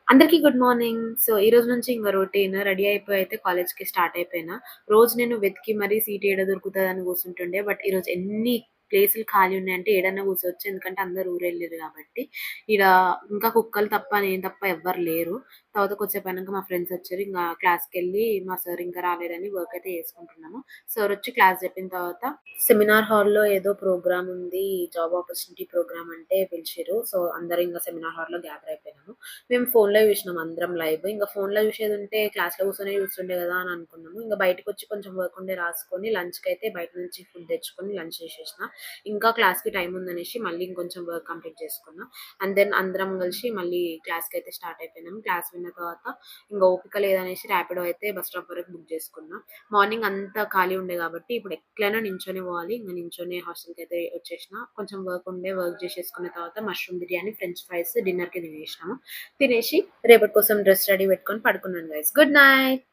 అందరికీ good morning. So, ఈ రోజు నుంచి ఇంక రొటీన్ రెడీ అయిపోయి అయితే కాలేజ్‌కి స్టార్ట్ అయిపోయినా. రోజు నేను వెతికి మరీ సీట్ ఏడ దొరుకుతదని కూర్చుంటుండే. బట్ ఈరోజు ఎన్ని ప్లేసులు ఖాళీ ఉన్నాయంటే ఏడన్నా కూర్చోవచ్చు. ఎందుకంటే అందరూ ఊరెళ్ళిర్రు కాబట్టి. ఈడ ఇంకా కుక్కలు తప్ప నేను తప్ప ఎవ్వరు లేరు. తర్వాత కొద్దిసేపయినంక మా ఫ్రెండ్స్ వచ్చారు. ఇంగా క్లాస్‌కెళ్ళి మా సార్ ఇంకా రాలేదని వర్క్ అయితే చేసుకుంటున్నాము. సార్ వచ్చి క్లాస్ చెప్పిన తర్వాత సెమినార్ హాల్‌లో ఏదో ప్రోగ్రామ్ ఉంది. జాబ్ ఆపర్చునిటీ ప్రోగ్రామ్ అంటే పిలిచిర్రు. సో, అందరూ ఇంగ సెమినార్ హాల్‌లో గ్యాదర్ అయిపోయినాము. మేము ఫోన్‌లో చూసినాం అందరం లైవ్. ఇంక ఫోన్‌లో చూసేదుంటే క్లాస్‌లో కూర్చొనే చూస్తుండే గదా అని అనుకున్నాము. ఇంక బయటకొచ్చి కొంచెం వర్క్ ఉండే రాసుకొని లంచ్‌కైతే బయట నుంచి ఫుడ్ తెచ్చుకొని లంచ్ చేసేసిన. ఇంకా క్లాస్‌కి టైం ఉందనేసి మళ్ళీ ఇంకొంచెం వర్క్ కంప్లీట్ చేసుకున్నా. అండ్ దెన్ అందరం కలిసి మళ్ళీ క్లాస్‌కైతే స్టార్ట్ అయిపోయినాం. క్లాస్ విన్న తర్వాత ఇంక ఓపిక లేదనేసి ర్యాపిడో అయితే బస్ స్టాప్ వరకు బుక్ చేసుకున్నా. మార్నింగ్ అంతా ఖాళీ ఉండే కాబట్టి ఇప్పుడు ఎట్లైనా నించొని పోవాలి. ఇంక నించొని హాస్టల్‌కైతే వచ్చేసిన. కొంచెం వర్క్ ఉండే వర్క్ చేసేసుకున్న తర్వాత మష్రూమ్ బిర్యానీ, ఫ్రెంచ్ ఫ్రైస్ డిన్నర్‌కి తినేసినాము. తినేసి రేపటి కోసం డ్రెస్ రెడీ పెట్టుకొని పడుకున్నాను గైస్. Good night.